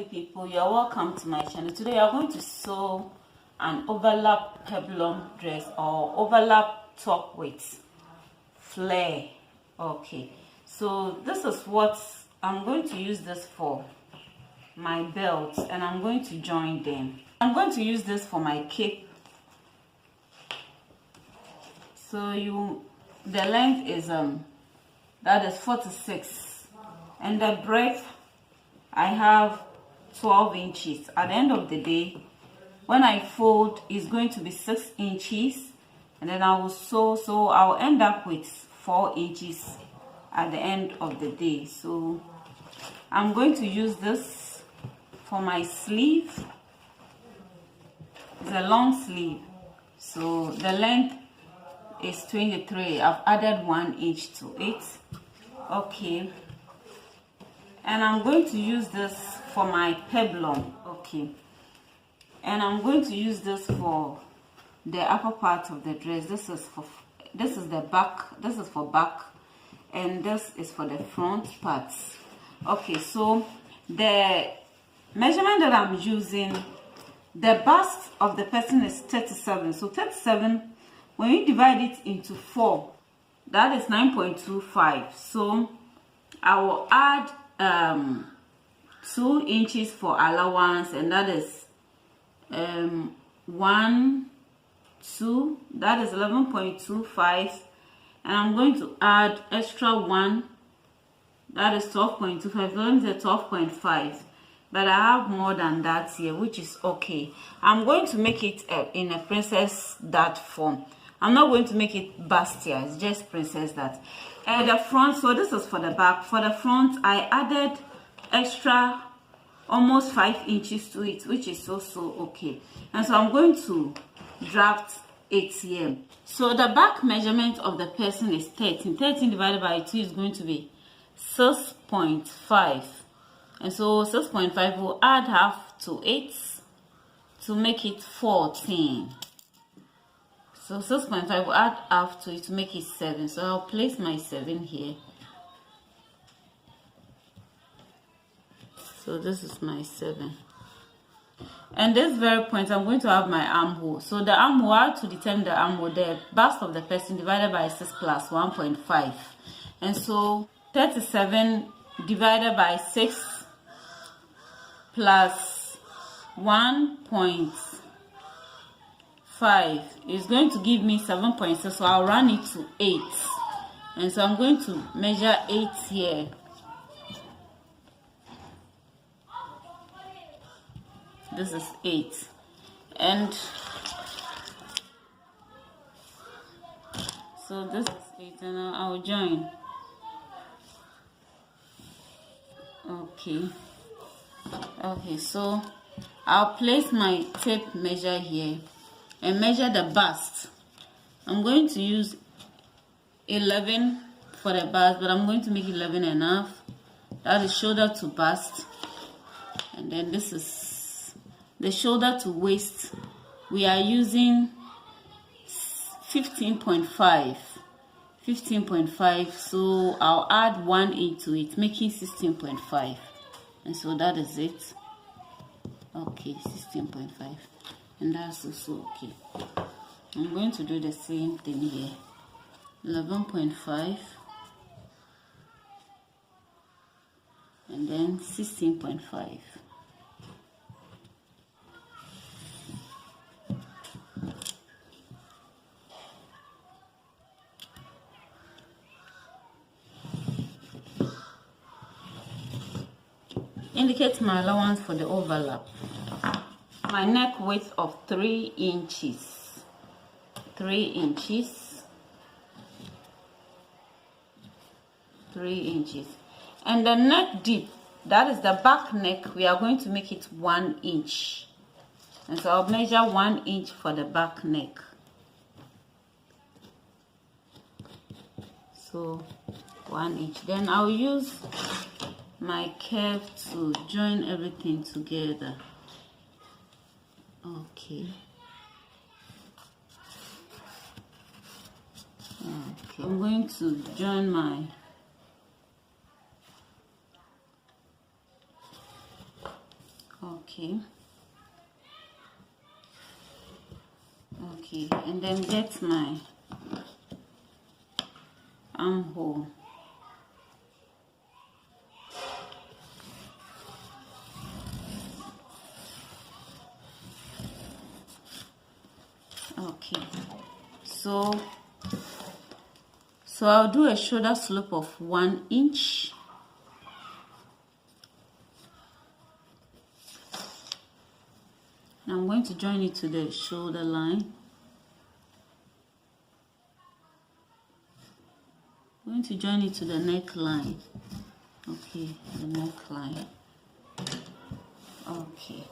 lovely people, you're welcome to my channel. Today I'm going to sew an overlap peplum dress or overlap top with flare. Okay, so this is what I'm going to use this for my belts, and I'm going to join them. I'm going to use this for my cape. So the length is that is 46, and the breadth I have 12 inches. At the end of the day, when I fold, it's going to be 6 inches, and then I will sew, so I'll end up with 4 inches at the end of the day. So I'm going to use this for my sleeve. It's a long sleeve, so the length is 23. I've added 1 inch to it. Okay, and I'm going to use this for my peplum. Okay, and I'm going to use this for the upper part of the dress. This is the back. This is for back, and this is for the front parts. Okay, so the measurement that I'm using, the bust of the person is 37. So 37, when you divide it into 4, that is 9.25. So I will add 2 inches for allowance, and that is 1, 2, that is 11.25, and I'm going to add extra 1, that is 12.25. Let me say 12.5, but I have more than that here, which is okay. I'm going to make it in a princess dart form. I'm not going to make it bust here, it's just princess dart. And the front, so this is for the back. For the front, I added extra almost 5 inches to it, which is also okay. And so I'm going to draft it here. So the back measurement of the person is 13. 13 divided by 2 is going to be 6.5. And so 6.5 will add half to it to make it 14. So 6.5 will add half to it to make it 7. So I'll place my 7 here. So this is my 7. And this very point, I'm going to have my armhole. So the armhole, I have to determine the armhole, the bust of the person divided by 6 plus 1.5. And so 37 divided by 6 plus 1.5 is going to give me 7.6. So I'll run it to 8. And so I'm going to measure 8 here. This is 8, and so this is 8, and I'll join. Okay, so I'll place my tape measure here and measure the bust. I'm going to use 11 for the bust, but I'm going to make 11 enough. That is shoulder to bust, and then this is the shoulder to waist. We are using 15.5. 15.5, so I'll add 1 inch to it, making 16.5. And so that is it. Okay, 16.5. And that's also okay. I'm going to do the same thing here. 11.5. And then 16.5. Indicate my allowance for the overlap. My neck width of 3 inches. 3 inches. 3 inches. And the neck deep, that is the back neck, we are going to make it 1 inch. And so I'll measure 1 inch for the back neck. So 1 inch. Then I'll use my curve to join everything together. Okay. I'm going to join my Okay, and then get my armhole. Okay, so I'll do a shoulder slope of 1 inch. I'm going to join it to the shoulder line. I'm going to join it to the neckline. Okay, the neckline. Okay.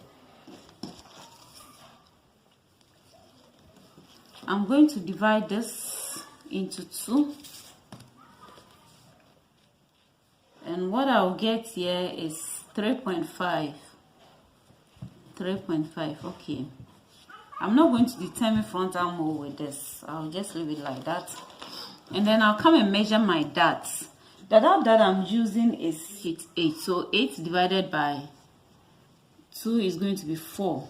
I'm going to divide this into 2. And what I'll get here is 3.5. 3.5. Okay. I'm not going to determine front armhole with this. I'll just leave it like that. And then I'll come and measure my darts. The dart that I'm using is 8. So 8 divided by 2 is going to be 4.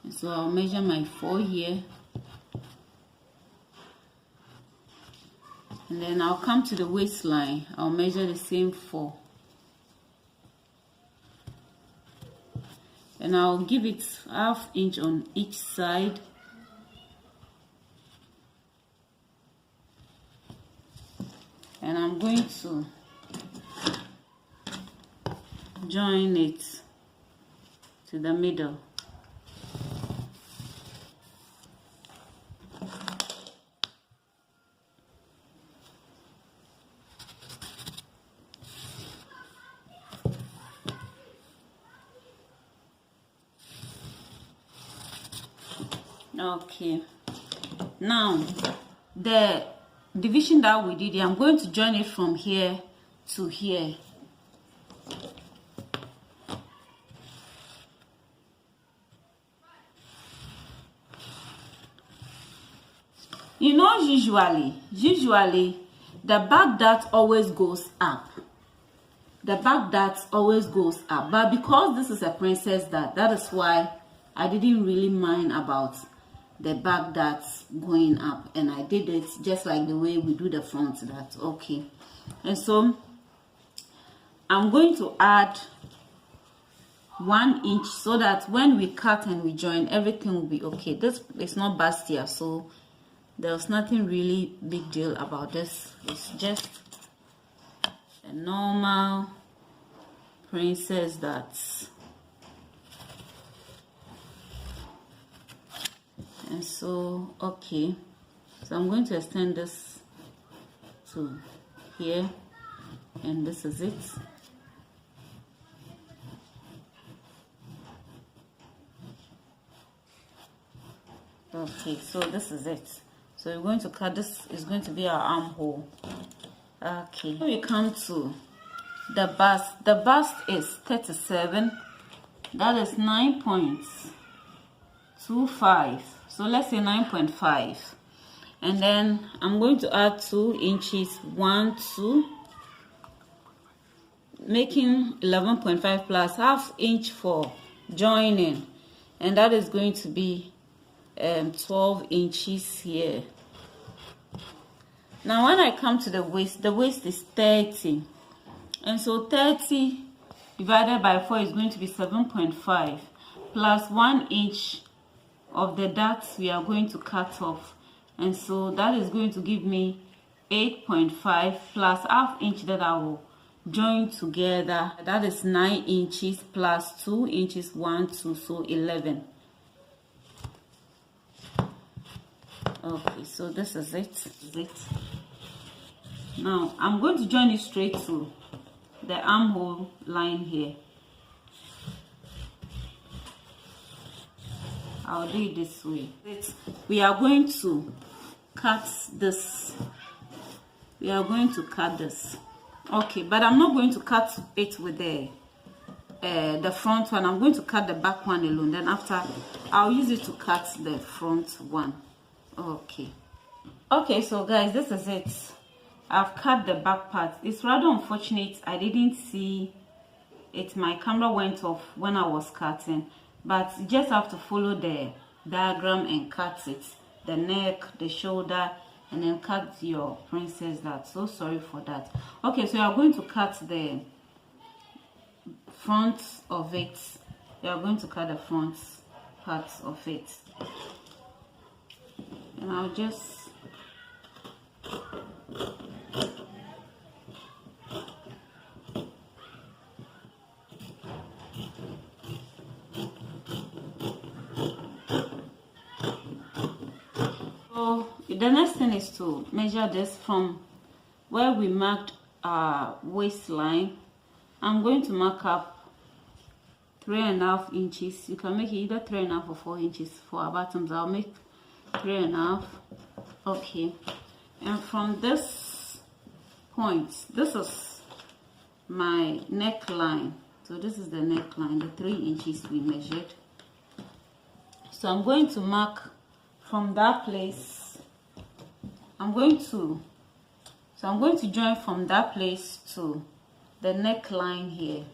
And so I'll measure my 4 here. And then I'll come to the waistline. I'll measure the same 4. And I'll give it ½ inch on each side. And I'm going to join it to the middle. Okay, now the division that we did here, I'm going to join it from here to here. You know, usually the back dart always goes up. The back dart always goes up, but because this is a princess dart, that is why I didn't really mind about the back darts going up, and I did it just like the way we do the front dart. Okay, and so I'm going to add 1 inch so that when we cut and we join, everything will be okay. This is not bustier, so there's nothing really big deal about this. It's just a normal princess dart. And so, okay, so I'm going to extend this to here, and this is it. Okay, so this is it. So we're going to cut this. Is going to be our armhole. Okay, we come to the bust. The bust is 37. That is 9.25. So let's say 9.5. And then I'm going to add 2 inches, 1, 2, making 11.5 plus ½ inch for joining, and that is going to be 12 inches here. Now when I come to the waist is 30, and so 30 divided by 4 is going to be 7.5 plus 1 inch of the darts we are going to cut off, and so that is going to give me 8.5 plus ½ inch that I will join together. That is 9 inches plus 2 inches, 1, 2, so 11. Okay, so this is it. Now I'm going to join it straight to the armhole line here. I'll do it this way. We are going to cut this. Okay, but I'm not going to cut it with the front one. I'm going to cut the back one alone. Then after, I'll use it to cut the front one. Okay, so guys, this is it. I've cut the back part. It's rather unfortunate I didn't see my camera went off when I was cutting, but you just have to follow the diagram and cut it, the neck, the shoulder, and then cut your princess. That, so sorry for that. Okay, so you are going to cut the front of it. You are going to cut the front parts of it, and I'll just the next thing is to measure this from where we marked our waistline. I'm going to mark up 3.5 inches. You can make it either 3.5 or 4 inches for our bottoms. I'll make 3.5. Okay, and from this point, this is my neckline. So this is the neckline, the 3 inches we measured. So I'm going to mark from that place. I'm going to join from that place to the neckline here.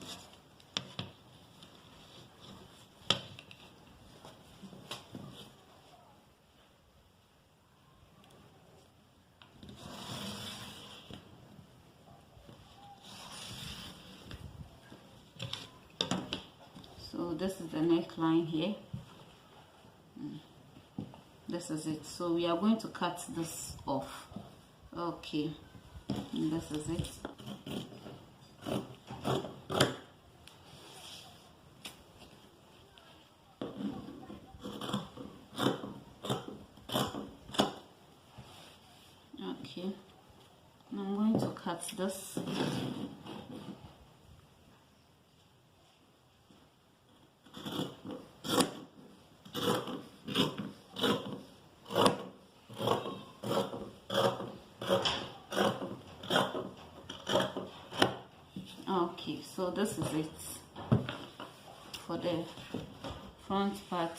So this is the neckline here. This is it. So we are going to cut this off. Okay, and this is it. Okay, I'm going to cut this. Okay, so this is it for the front part,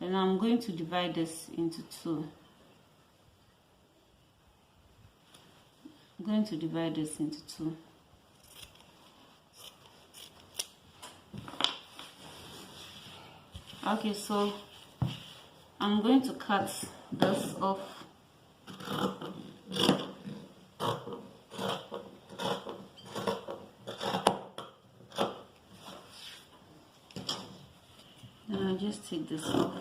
and I'm going to divide this into two. I'm going to divide this into two. Okay, so I'm going to cut this off. And I'll just take this off.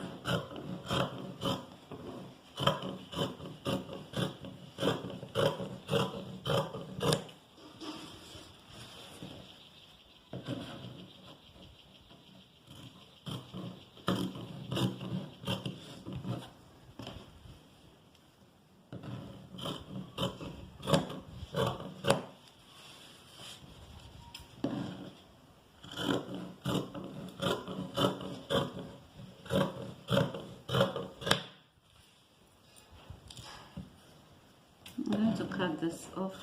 I'm going to cut this off.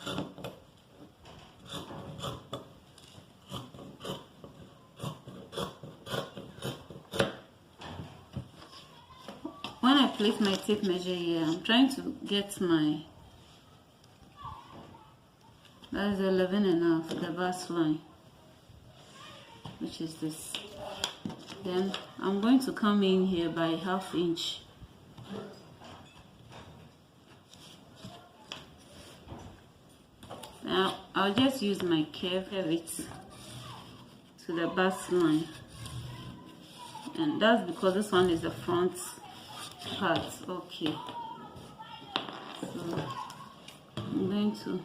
When I place my tape measure here, I'm trying to get my, that is 11.5, the bust line, which is this. Then I'm going to come in here by 1/2 inch. Now I'll just use my curve it to the bust line, and that's because this one is the front part. Okay, so I'm going to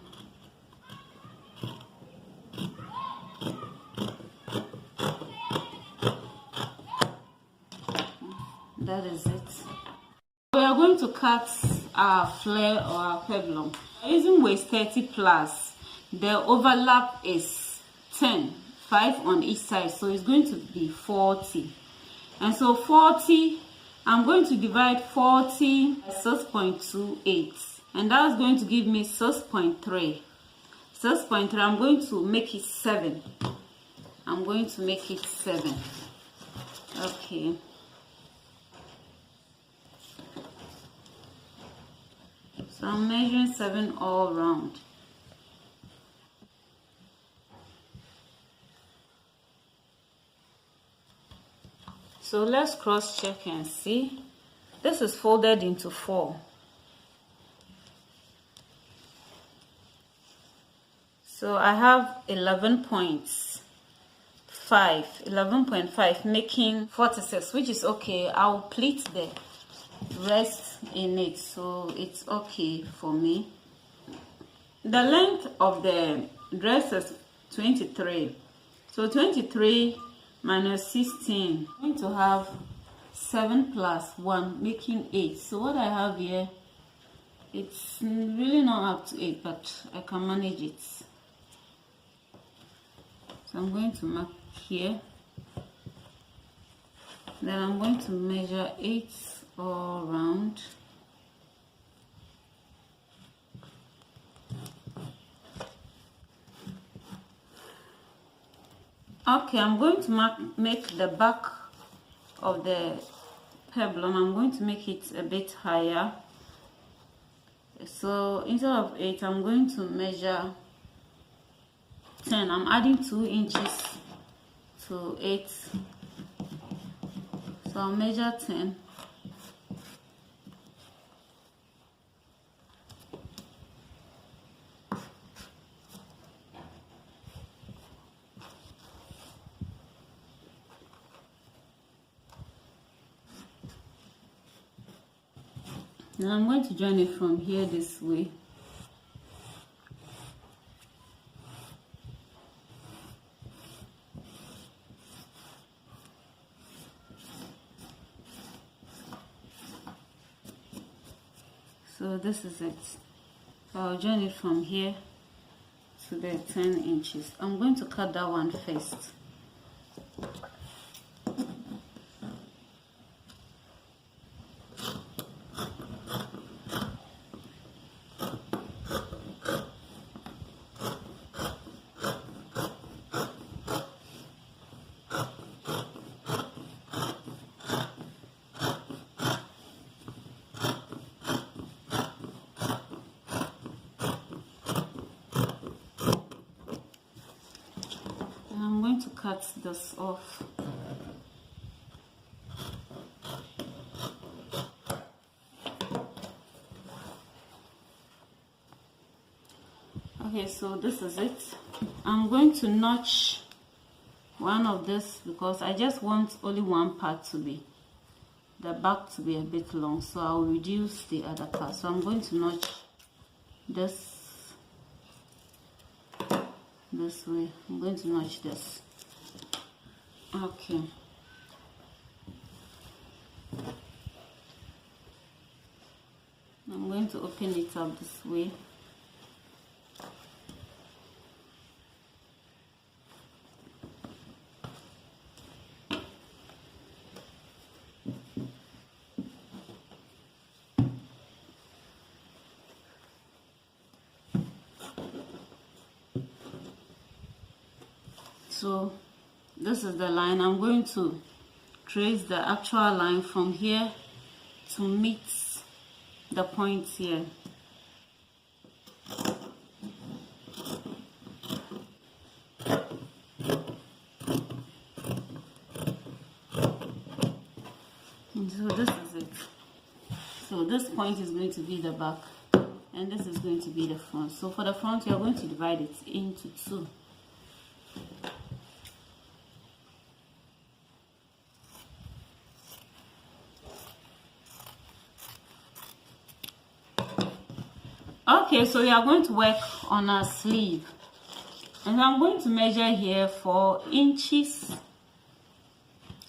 that is it. We are going to cut our flare or our peplum using waist 30 plus. The overlap is 10, 5 on each side, so it's going to be 40. And so 40, I'm going to divide 40 by 6.28, and that's going to give me 6.3. 6.3, I'm going to make it 7. I'm going to make it 7. Okay. So I'm measuring 7 all around. So let's cross check and see. This is folded into 4. So I have 11.5, making 46, which is okay. I'll pleat the rest in it, so it's okay for me. The length of the dress is 23. So 23 minus 16, I'm going to have 7 plus 1, making 8. So what I have here, it's really not up to 8, but I can manage it. So I'm going to mark here. Then I'm going to measure 8 all around. Okay, I'm going to make the back of the peplum. I'm going to make it a bit higher. So instead of 8, I'm going to measure 10. I'm adding 2 inches to 8. So I'll measure 10. Now I'm going to join it from here this way. So this is it. So I'll join it from here to the 10 inches. I'm going to cut that one first. I'm going to cut this off. Okay, so this is it. I'm going to notch one of this because I just want only one part to be, the back to be a bit long, so I'll reduce the other part. So I'm going to notch this way. I'm going to notch this. Okay. I'm going to open it up this way. So this is the line. I'm going to trace the actual line from here to meet the point here. And so this is it. So this point is going to be the back and this is going to be the front. So for the front, you are going to divide it into 2. Okay, so we are going to work on our sleeve, and I'm going to measure here 4 inches,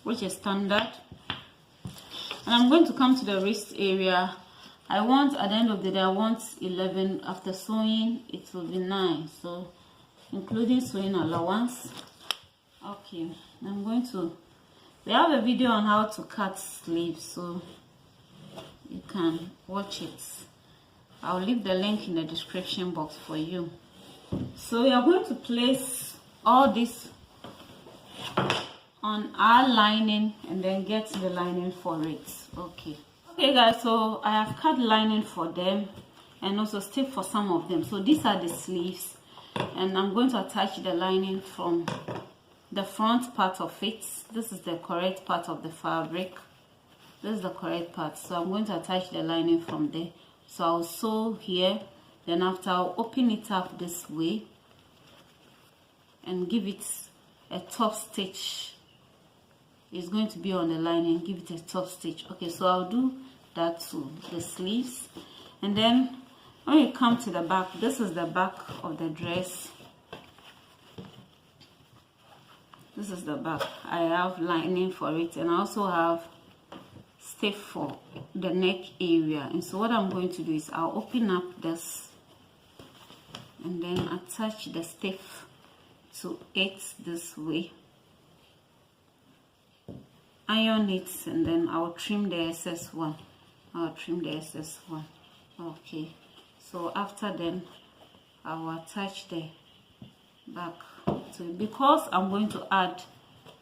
which is standard, and I'm going to come to the wrist area. I want, at the end of the day, I want 11. After sewing, it will be 9, so including sewing allowance. Okay, I'm going to, we have a video on how to cut sleeves, so you can watch it. I'll leave the link in the description box for you. So we are going to place all this on our lining and then get the lining for it. Okay guys, so I have cut lining for them and also stitch for some of them. So these are the sleeves, and I'm going to attach the lining from the front part of it. This is the correct part of the fabric. This is the correct part, so I'm going to attach the lining from there. So I'll sew here, then after I'll open it up this way and give it a top stitch. It's going to be on the lining, give it a top stitch. Okay, so I'll do that to the sleeves. And then when you come to the back, this is the back of the dress. This is the back. I have lining for it, and I also have stiff for the neck area. And so what I'm going to do is I'll open up this and then attach the stiff to it this way, iron it, and then I'll trim the excess one. Okay, so after then I'll attach the back to it. Because I'm going to add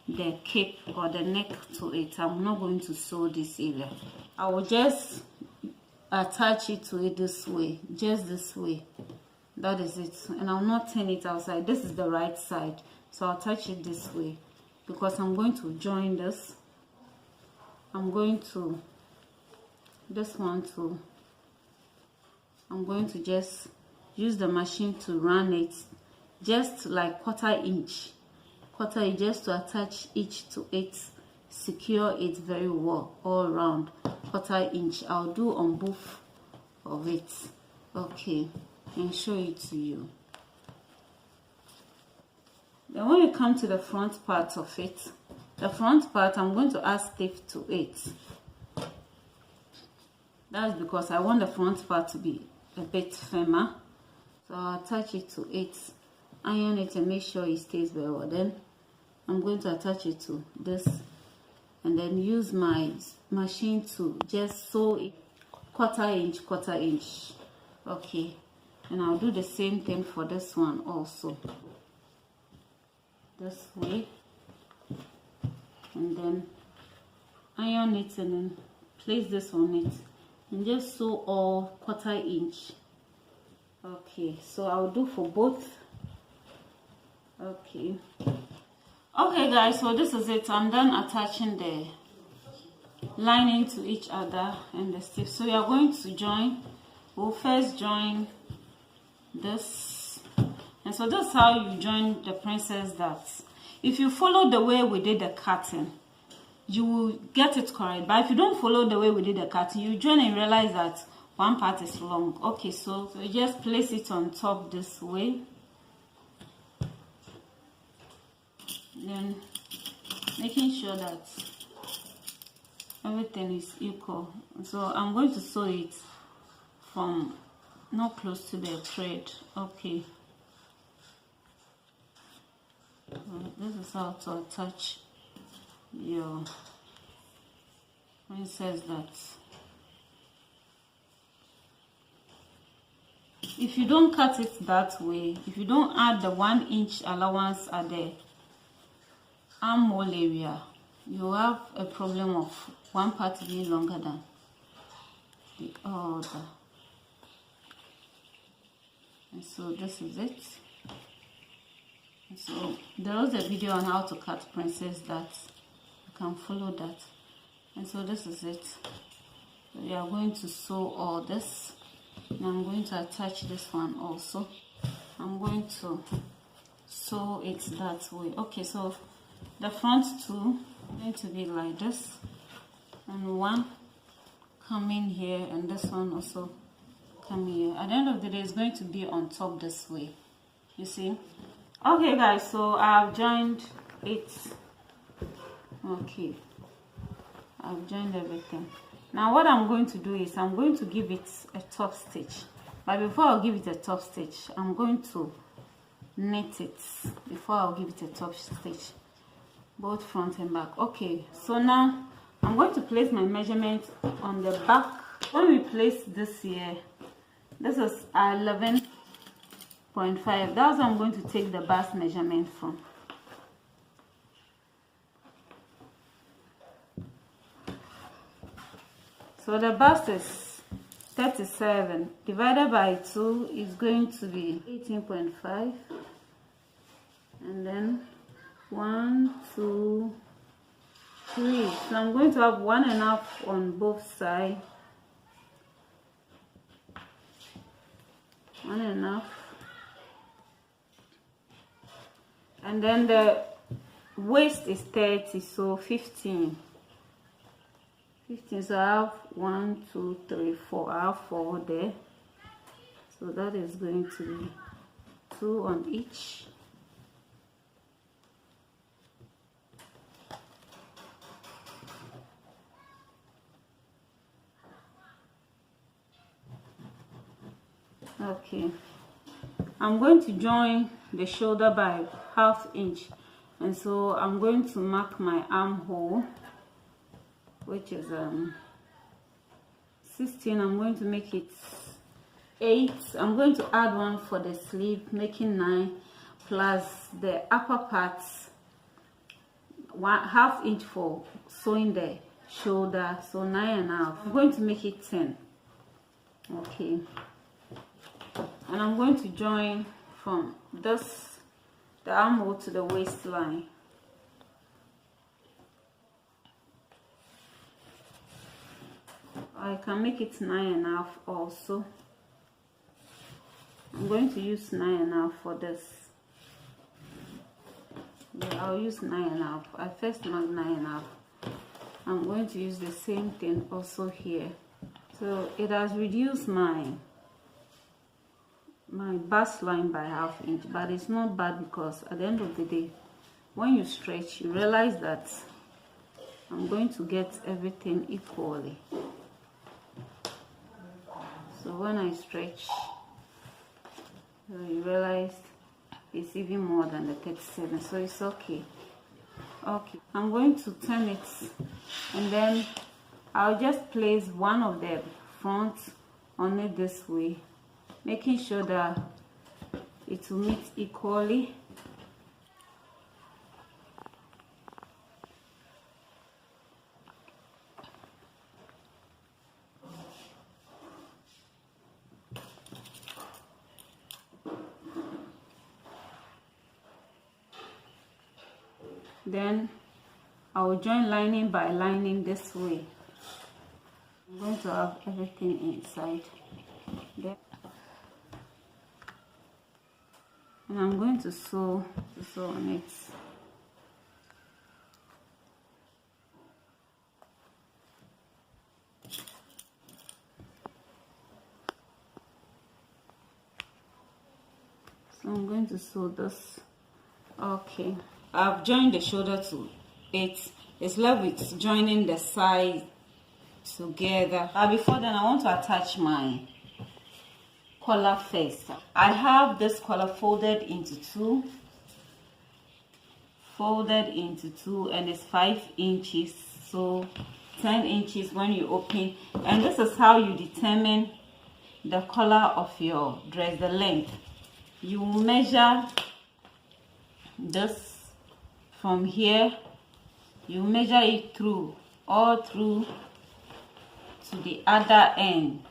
the cape or the neck to it, I'm not going to sew this area. I will just attach it to it this way, just this way. That is it, and I'll not turn it outside. This is the right side, so I'll attach it this way because I'm going to join this. I'm going to this one too. I'm going to just use the machine to run it just like quarter inch, just to attach each to it, secure it very well all around. Quarter inch I'll do on both of it. Okay, and show it to you. Then when you come to the front part of it, the front part I'm going to add stiff to it. That's because I want the front part to be a bit firmer, so I'll attach it to it, iron it, and make sure it stays very well. Then I'm going to attach it to this and then use my machine to just sew it quarter inch. Okay, and I'll do the same thing for this one also, this way, and then iron it and then place this on it and just sew all quarter inch. Okay, so I'll do for both. Okay guys, so this is it. I'm done attaching the lining to each other and the stiff. So we are going to join. We'll first join this, and so that's how you join the princess dots. If you follow the way we did the cutting, you will get it correct. But if you don't follow the way we did the cutting, you join and realize that one part is long. Okay, so you just place it on top this way, then making sure that everything is equal. So I'm going to sew it from not close to the thread. Okay, so this is how to attach your princess dots. If you don't cut it that way, if you don't add the 1 inch allowance at the armhole area, you have a problem of one part being longer than the other. And so this is it. And so there was a video on how to cut princess dots. You can follow that. And so this is it. So we are going to sew all this. And I'm going to attach this one also. I'm going to sew it that way. Okay, so the front two are going to be like this, and one coming here, and this one also coming here. At the end of the day, it's going to be on top this way, you see. Okay guys, so I've joined it. Okay, I've joined everything. Now what I'm going to do is I'm going to give it a top stitch, but before I'll give it a top stitch, I'm going to knit it before I'll give it a top stitch, both front and back. Okay, so now I'm going to place my measurement on the back. When we place this here, this is 11.5. That's where I'm going to take the bust measurement from. So the bust is 37 divided by 2 is going to be 18.5, and then 1, 2, 3. So I'm going to have 1.5 on both sides. 1.5. And then the waist is 30, so 15. 15, so I have 1, 2, 3, 4. I have 4 there. So that is going to be 2 on each. Okay, I'm going to join the shoulder by 1/2 inch, and so I'm going to mark my armhole, which is 16. I'm going to make it 8. I'm going to add 1 for the sleeve, making 9, plus the upper parts 1/2 inch for sewing the shoulder, so 9.5. I'm going to make it 10. Okay, and I'm going to join from the armhole to the waistline. I can make it 9.5 also. I'm going to use 9.5 for this. Yeah, I'll use 9.5. I first marked 9.5. I'm going to use the same thing also here. So it has reduced my bust line by 1/2 inch, but it's not bad, because at the end of the day, when you stretch, you realize that I'm going to get everything equally. So when I stretch, you realize it's even more than the 37, so it's okay. Okay, I'm going to turn it, and then I'll just place one of the front on it this way, making sure that it will meet equally. Then I will join lining by lining this way. I'm going to have everything inside there. And I'm going to sew on it. So I'm going to sew this. Okay, I've joined the shoulder to it. It's left with joining the side together. Before then, I want to attach my collar first. I have this collar folded into two, and it's 5 inches, so 10 inches when you open. And this is how you determine the collar of your dress, the length. You measure this from here, you measure it all through to the other end.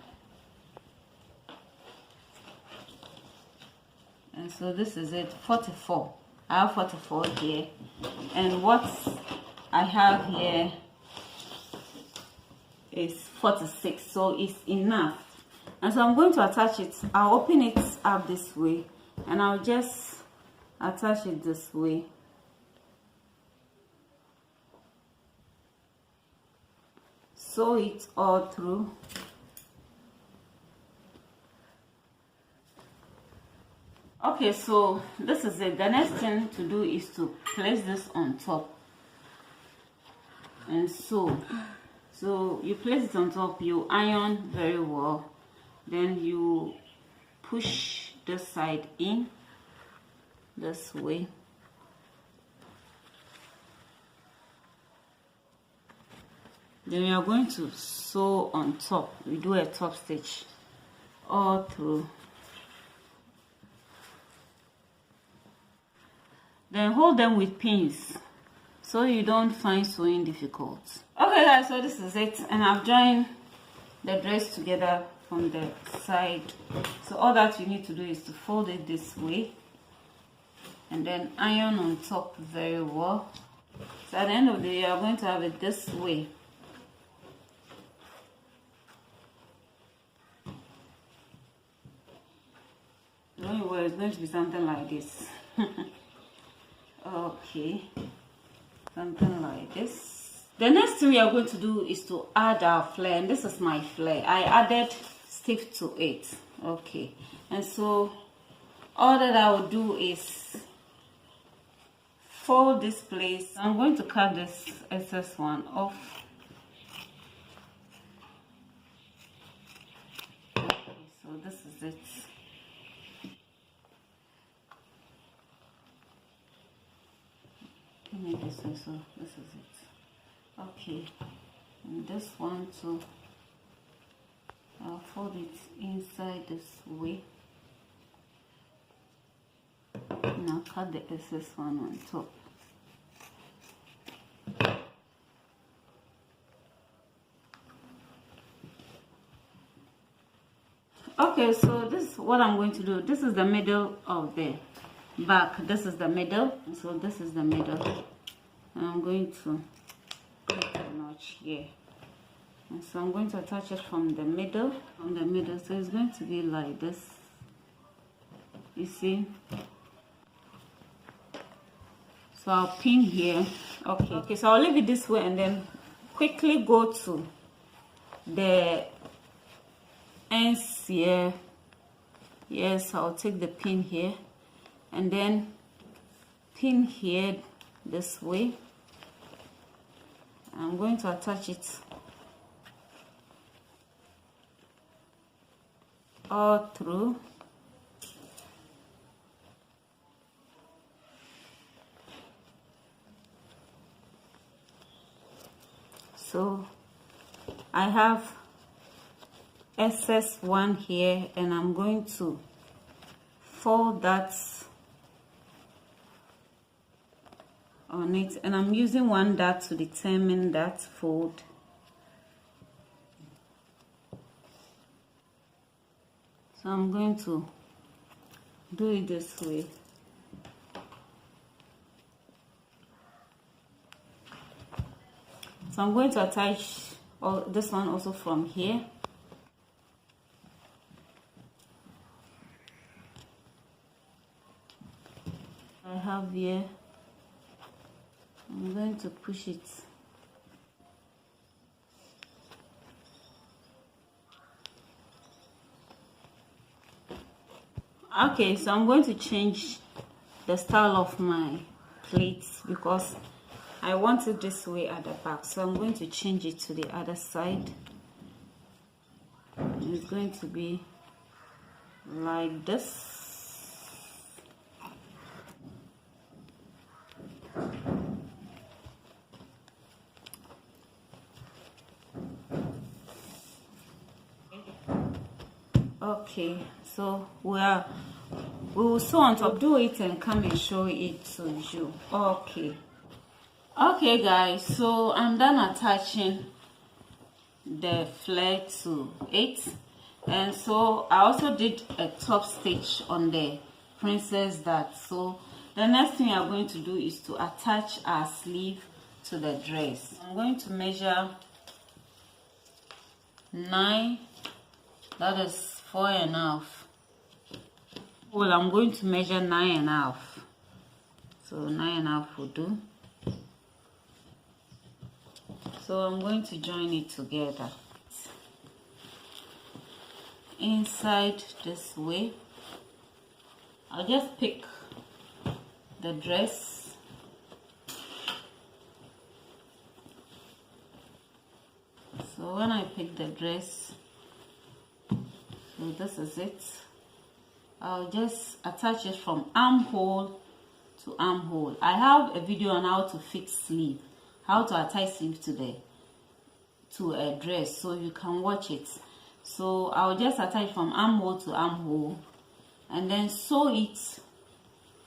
And so this is it, 44. I have 44 here, and what I have here is 46, so it's enough. And so I'm going to attach it. I'll open it up this way, and I'll just attach it this way. Sew it all through. Okay, so this is it. The next thing to do is to place this on top and sew. So you place it on top, you iron very well, then you push this side in this way. Then we are going to sew on top. We do a top stitch all through. Then hold them with pins so you don't find sewing difficult. Okay guys, so this is it, and I've joined the dress together from the side. So all that you need to do is to fold it this way, and then iron on top very well. So at the end of the day, you are going to have it this way. Don't worry, it's going to be something like this. Okay, something like this. The next thing we are going to do is to add our flare, and this is my flare. I added stiff to it. Okay, and so all that I will do is fold this place. I'm going to cut this excess one off. Okay, so this is it. This way, so this is it. Okay, and this one too, I'll fold it inside this way, and I'll cut the excess one on top. Okay, so this is what I'm going to do. This is the middle of the back. This is the middle, so this is the middle. And I'm going to put a notch here, and so I'm going to attach it from the middle, so it's going to be like this, you see. So I'll pin here. Okay, so I'll leave it this way and then quickly go to the ends here. Yes, I'll take the pin here and then pin here this way. I'm going to attach it all through. So I have excess one here, and I'm going to fold that on it, and I'm using one dart to determine that fold. So I'm going to do it this way. So I'm going to attach this one also from here. I have here. I'm going to push it. Okay, so I'm going to change the style of my plates because I want it this way at the back. So I'm going to change it to the other side. It's going to be like this. Okay, so we will sew on top, do it and come and show it to you. Okay guys, so I'm done attaching the flare to it, and so I also did a top stitch on the princess dart. So the next thing I'm going to do is to attach our sleeve to the dress. I'm going to measure 9, that is 4.5. Well, I'm going to measure 9.5. So 9.5 will do. So I'm going to join it together inside this way. I'll just pick the dress. So when I pick the dress, so this is it. I'll just attach it from armhole to armhole. I have a video on how to fix sleeve, how to attach sleeve to a dress, so you can watch it. So I'll just attach from armhole to armhole and then sew it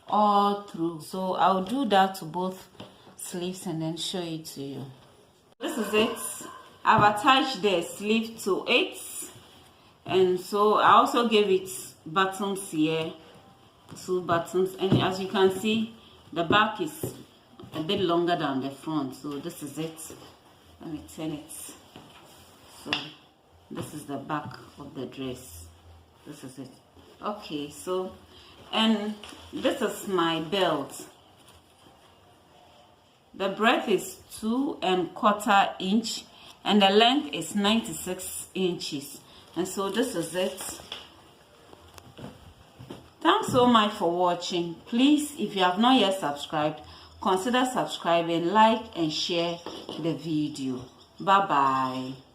all through. So I'll do that to both sleeves and then show it to you. This is it. I've attached the sleeve to it, and so I also gave it buttons here 2 buttons, and as you can see, the back is a bit longer than the front. So this is it. Let me turn it. So this is the back of the dress. This is it. Okay, so, and this is my belt. The breadth is 2 1/4 inch and the length is 96 inches. And so this is it. Thanks so much for watching. Please, if you have not yet subscribed, consider subscribing, like and share the video. Bye bye.